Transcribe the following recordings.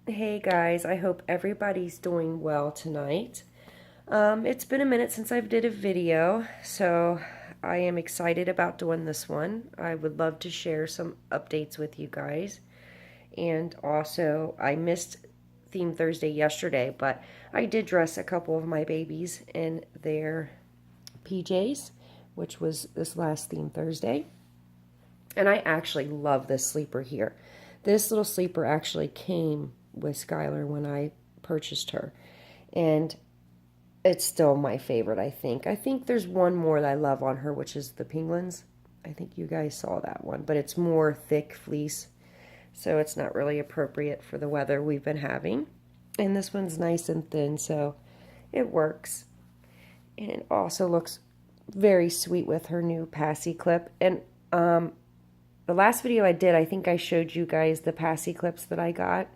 Hey guys, I hope everybody's doing well tonight. It's been a minute since I've did a video, so I am excited about doing this one. I would love to share some updates with you guys. And also, I missed Theme Thursday yesterday, but I did dress a couple of my babies in their PJs, which was this last Theme Thursday. And I actually love this sleeper here. This little sleeper actually came with Skyler when I purchased her. And it's still my favorite, I think. I think there's one more that I love on her, which is the penguins. I think you guys saw that one. But it's more thick fleece, so it's not really appropriate for the weather we've been having. And this one's nice and thin, so it works. And it also looks very sweet with her new passy clip. And the last video I did, I think I showed you guys the passy clips that I got,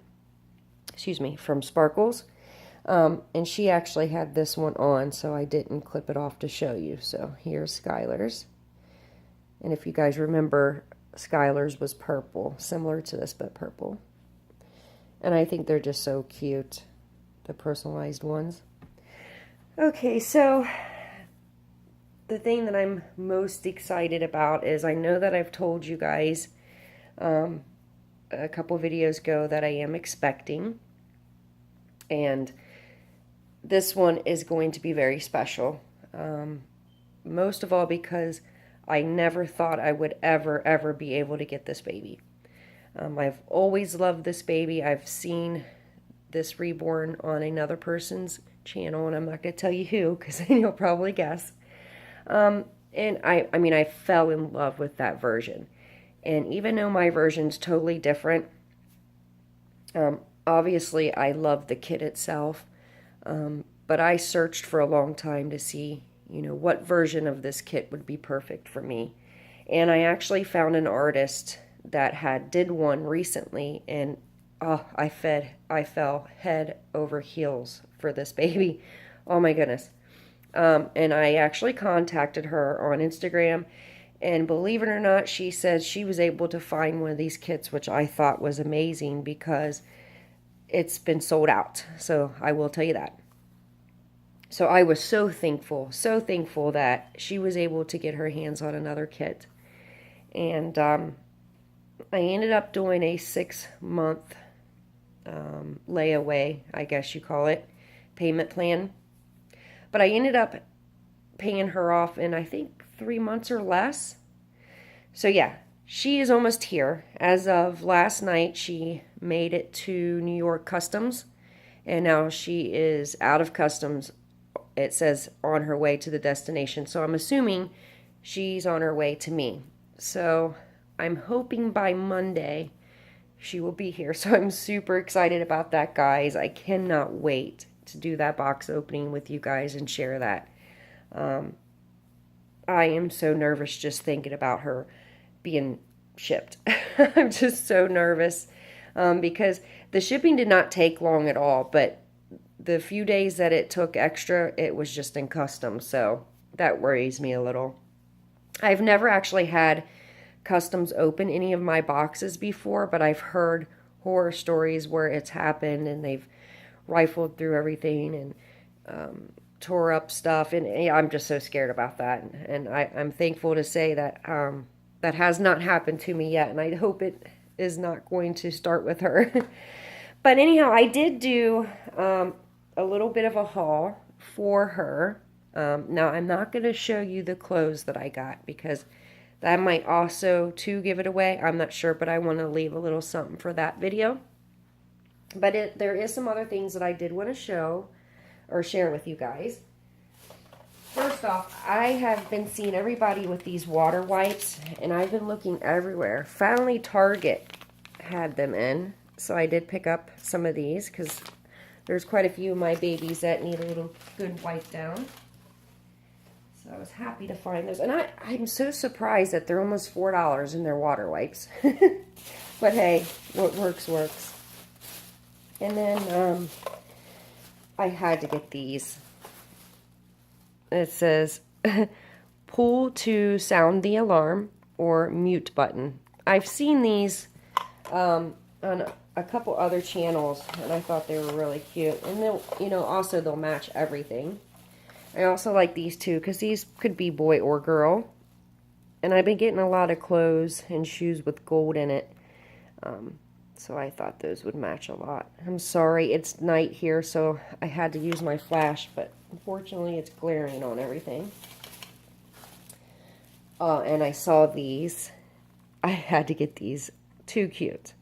from Sparkles. And she actually had this one on, so I didn't clip it off to show you. So here's Skyler's. And if you guys remember, Skyler's was purple, similar to this, but purple. And I think they're just so cute, the personalized ones. Okay, so the thing that I'm most excited about is I know that I've told you guys a couple videos ago that I am expecting. And this one is going to be very special. Most of all because I never thought I would ever be able to get this baby. I've always loved this baby. I've seen this reborn on another person's channel, and I'm not going to tell you who, because then you'll probably guess. And I mean, I fell in love with that version. And even though my version's totally different, obviously I love the kit itself, but I searched for a long time to see, what version of this kit would be perfect for me. And I actually found an artist that did one recently, and I fell head over heels for this baby. Oh my goodness. And I actually contacted her on Instagram, and believe it or not, she said she was able to find one of these kits, which I thought was amazing because it's been sold out. So I will tell you that. So I was so thankful that she was able to get her hands on another kit. And I ended up doing a 6-month layaway, I guess you call it, payment plan. But I ended up paying her off in, I think, 3 months or less. So yeah, she is almost here. As of last night, she made it to New York Customs. And now she is out of Customs. It says on her way to the destination. So I'm assuming she's on her way to me. So I'm hoping by Monday she will be here. So I'm super excited about that, guys. I cannot wait to do that box opening with you guys and share that. I am so nervous just thinking about her being shipped. I'm just so nervous because the shipping did not take long at all, but the few days that it took extra, it was just in customs, so that worries me a little. I've never actually had Customs open any of my boxes before, but I've heard horror stories where it's happened and they've rifled through everything and tore up stuff, and I'm just so scared about that. And I'm thankful to say that that has not happened to me yet, and I hope it is not going to start with her. But anyhow, I did do a little bit of a haul for her. Now, I'm not going to show you the clothes that I got because that might also, too, give it away. I'm not sure, but I want to leave a little something for that video. But there is some other things that I did want to show or share with you guys. First off, I have been seeing everybody with these water wipes, and I've been looking everywhere. Finally, Target had them in, so I did pick up some of these because there's quite a few of my babies that need a little good wipe down. So I was happy to find those. And I'm so surprised that they're almost $4 in their water wipes. But hey, what works, works. And then I had to get these. It says, pull to sound the alarm or mute button. I've seen these on a couple other channels, and I thought they were really cute. And they'll, you know, also they'll match everything. I also like these two because these could be boy or girl. And I've been getting a lot of clothes and shoes with gold in it. So I thought those would match a lot. I'm sorry, it's night here, so I had to use my flash, but unfortunately it's glaring on everything. And I saw these. I had to get these. Too cute.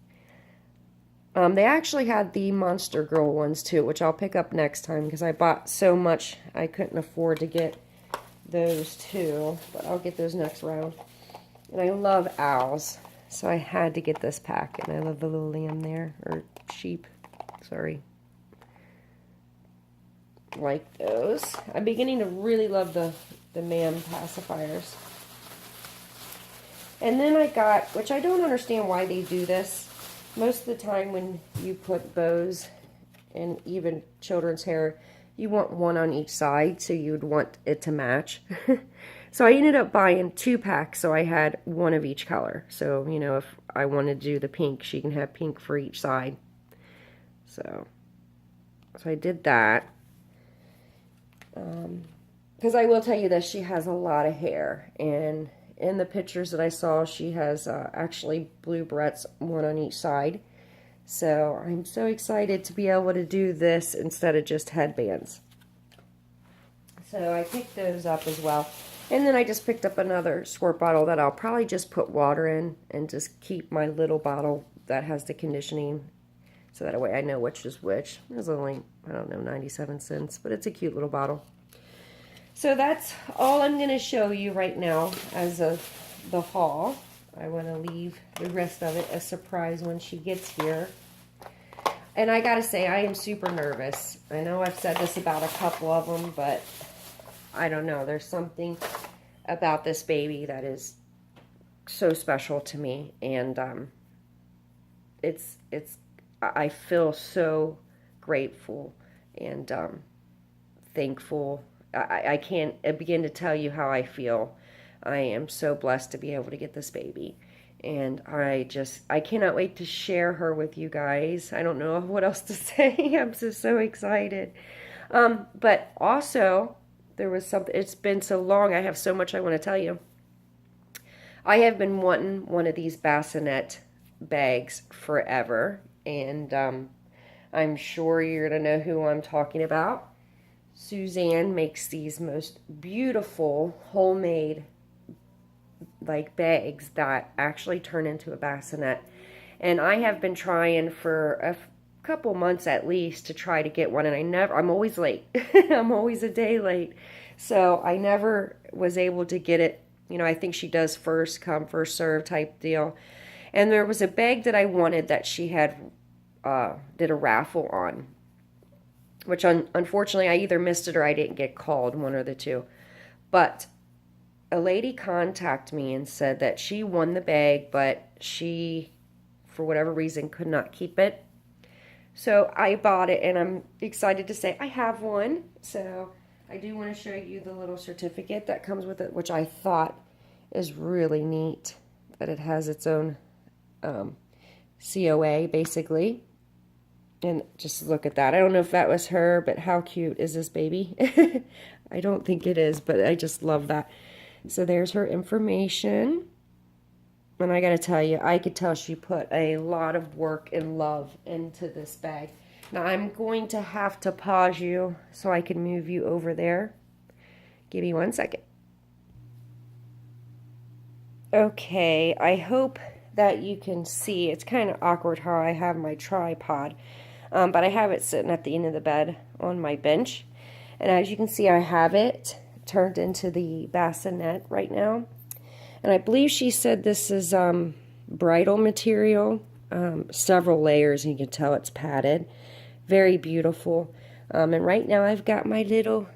They actually had the Monster Girl ones too, which I'll pick up next time because I bought so much I couldn't afford to get those two. But I'll get those next round. And I love owls, so I had to get this pack. And I love the little lamb there, or sheep, sorry. Like those. I'm beginning to really love the man pacifiers. And then I got, which I don't understand why they do this. Most of the time when you put bows and even children's hair, you want one on each side, so you'd want it to match. So I ended up buying 2 packs, so I had one of each color. So, you know, if I wanted to do the pink, she can have pink for each side. So I did that. Because I will tell you that she has a lot of hair, and in the pictures that I saw, she has actually blue barrettes, one on each side. So I'm so excited to be able to do this instead of just headbands. So I picked those up as well. And then I just picked up another squirt bottle that I'll probably just put water in and just keep my little bottle that has the conditioning. So that way I know which is which. It was only, I don't know, 97 cents, but it's a cute little bottle. So that's all I'm going to show you right now as of the haul. I want to leave the rest of it a surprise when she gets here. And I got to say, I am super nervous. I know I've said this about a couple of them, but I don't know. There's something about this baby that is so special to me. And I feel so grateful and thankful. I can't begin to tell you how I feel. I am so blessed to be able to get this baby. And I cannot wait to share her with you guys. I don't know what else to say. I'm just so excited. But also, there was something, it's been so long. I have so much I want to tell you. I have been wanting one of these Bassinet bags forever. And I'm sure you're going to know who I'm talking about. Suzanne makes these most beautiful homemade like bags that actually turn into a bassinet. And I have been trying for a couple months at least to try to get one, and I'm always late. I'm always a day late. So I never was able to get it. You know, I think she does first come, first serve type deal. And there was a bag that I wanted that she had did a raffle on, which unfortunately I either missed it or I didn't get called, one or the two. But a lady contacted me and said that she won the bag, but she, for whatever reason, could not keep it. So I bought it, and I'm excited to say I have one. So I do want to show you the little certificate that comes with it, which I thought is really neat, that it has its own COA, basically. And just look at that. I don't know if that was her, but how cute is this baby? I don't think it is, but I just love that. So there's her information. And I got to tell you, I could tell she put a lot of work and love into this bag. Now I'm going to have to pause you so I can move you over there. Give me 1 second. Okay, I hope that you can see. It's kind of awkward how I have my tripod. But I have it sitting at the end of the bed on my bench. And as you can see, I have it turned into the bassinet right now. And I believe she said this is bridal material, several layers, and you can tell it's padded. Very beautiful. And right now I've got my little,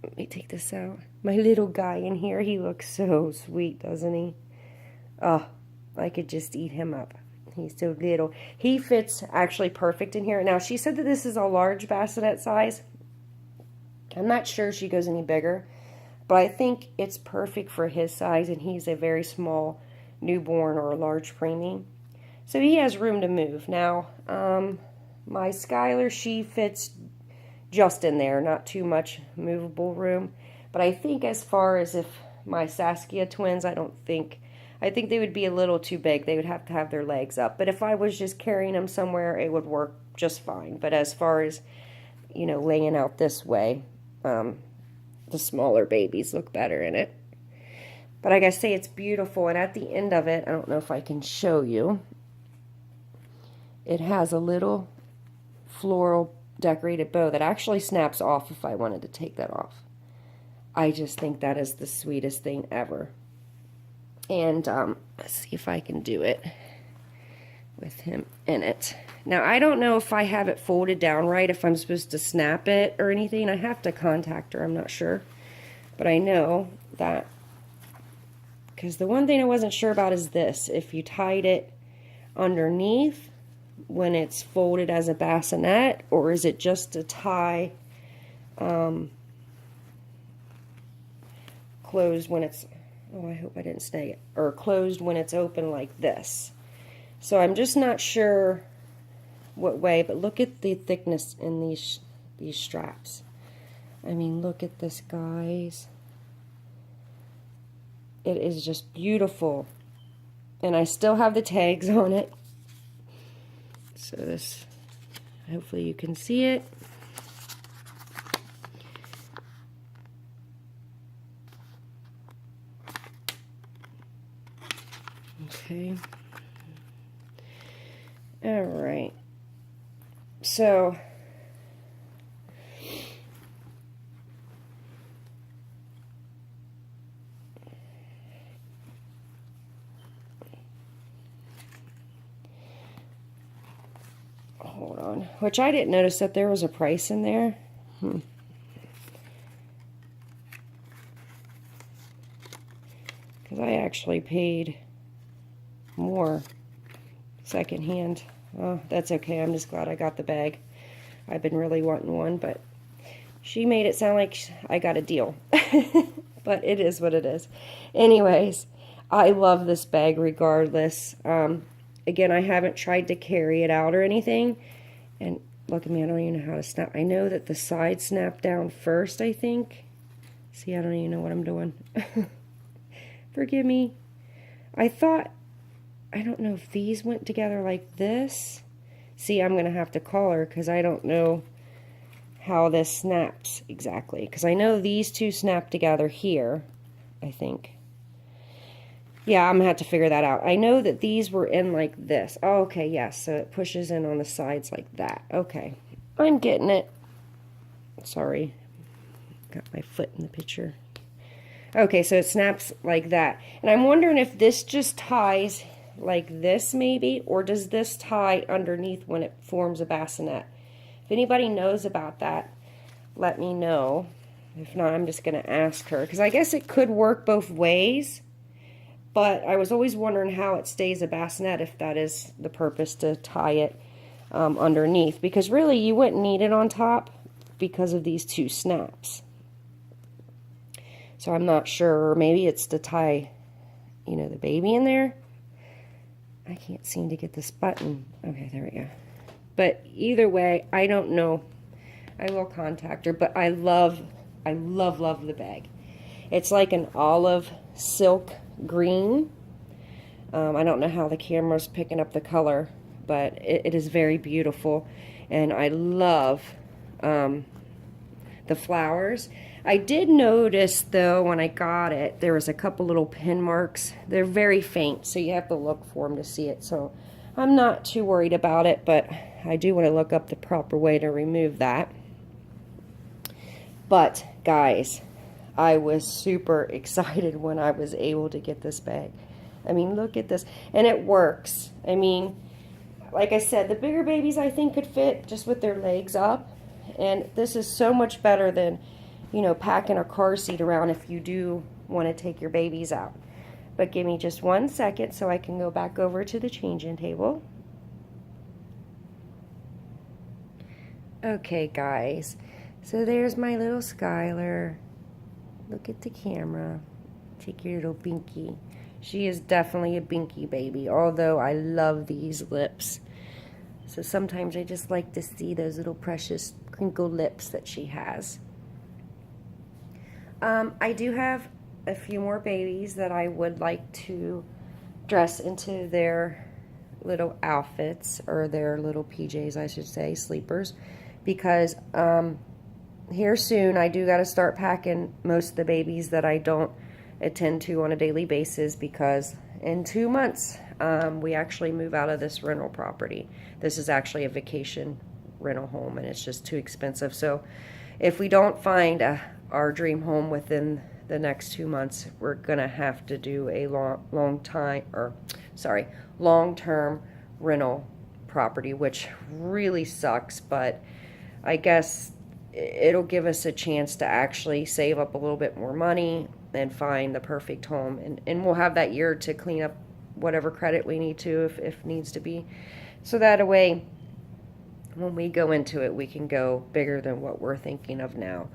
let me take this out, my little guy in here. He looks so sweet, doesn't he? Oh, I could just eat him up. He's so little. He fits actually perfect in here. Now, she said that this is a large bassinet size. I'm not sure she goes any bigger, but I think it's perfect for his size, and he's a very small newborn or a large preemie. So he has room to move. Now, my Skyler, she fits just in there, not too much movable room. But I think as far as if my Saskia twins, I think they would be a little too big. They would have to have their legs up. But if I was just carrying them somewhere, it would work just fine. But as far as, you know, laying out this way, the smaller babies look better in it. But like I say, it's beautiful. And at the end of it, I don't know if I can show you, it has a little floral decorated bow that actually snaps off if I wanted to take that off. I just think that is the sweetest thing ever. And let's see if I can do it with him in it. Now, I don't know if I have it folded down right, if I'm supposed to snap it or anything. I have to contact her, I'm not sure. But I know that, because the one thing I wasn't sure about is this. If you tied it underneath when it's folded as a bassinet, or is it just a tie closed when it's, oh, I hope I didn't snag it, or closed when it's open like this. So I'm just not sure what way, but look at the thickness in these straps. I mean, look at this, guys. It is just beautiful. And I still have the tags on it. So this, hopefully you can see it. Okay. All right. So hold on, which I didn't notice that there was a price in there. Because I actually paid more secondhand. Oh, that's okay. I'm just glad I got the bag. I've been really wanting one, but she made it sound like I got a deal. But it is what it is. Anyways, I love this bag regardless. Again, I haven't tried to carry it out or anything. And look at me, I don't even know how to snap. I know that the sides snap down first, I think. See, I don't even know what I'm doing. Forgive me. I thought, I don't know if these went together like this. See, I'm going to have to call her because I don't know how this snaps exactly. Because I know these two snap together here, I think. Yeah, I'm going to have to figure that out. I know that these were in like this. Oh, okay, yes. So it pushes in on the sides like that. Okay. I'm getting it. Sorry. Got my foot in the picture. Okay, so it snaps like that. And I'm wondering if this just ties like this maybe, or does this tie underneath when it forms a bassinet? If anybody knows about that, let me know. If not, I'm just going to ask her, because I guess it could work both ways, but I was always wondering how it stays a bassinet, if that is the purpose, to tie it underneath, because really you wouldn't need it on top because of these two snaps. So I'm not sure, or maybe it's to tie, you know, the baby in there. I can't seem to get this button. Okay, there we go. But either way, I don't know. I will contact her, but I love the bag. It's like an olive silk green. I don't know how the camera's picking up the color, but it is very beautiful. And I love the flowers. I did notice, though, when I got it, there was a couple little pin marks. They're very faint, so you have to look for them to see it. So I'm not too worried about it, but I do want to look up the proper way to remove that. But, guys, I was super excited when I was able to get this bag. I mean, look at this. And it works. I mean, like I said, the bigger babies, I think, could fit just with their legs up. And this is so much better than, you know, packing a car seat around if you do want to take your babies out. But give me just 1 second so I can go back over to the changing table. Okay, guys. So there's my little Skyler. Look at the camera. Take your little binky. She is definitely a binky baby, although I love these lips. So sometimes I just like to see those little precious crinkled lips that she has. I do have a few more babies that I would like to dress into their little outfits, or their little PJs, I should say, sleepers, because here soon I do got to start packing most of the babies that I don't attend to on a daily basis, because in 2 months we actually move out of this rental property. This is actually a vacation rental home, and it's just too expensive. So if we don't find our dream home within the next 2 months, we're gonna have to do a long-term rental property, which really sucks, but I guess it'll give us a chance to actually save up a little bit more money and find the perfect home, and we'll have that year to clean up whatever credit we need to, if needs to be, so that way when we go into it we can go bigger than what we're thinking of now.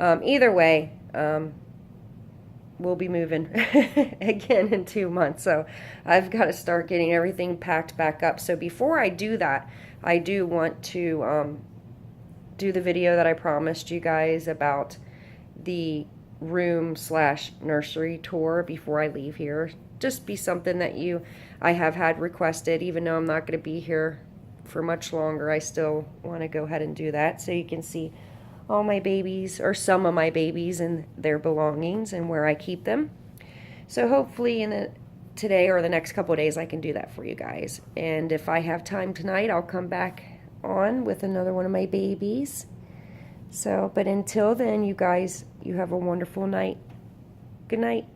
Either way, we'll be moving again in 2 months, so I've got to start getting everything packed back up. So before I do that, I do want to do the video that I promised you guys about the room/nursery tour before I leave here. Just be something that I have had requested. Even though I'm not going to be here for much longer, I still want to go ahead and do that, so you can see all my babies, or some of my babies, and their belongings and where I keep them. So hopefully today or the next couple of days I can do that for you guys. And if I have time tonight, I'll come back on with another one of my babies. So, but until then, you guys, you have a wonderful night. Good night.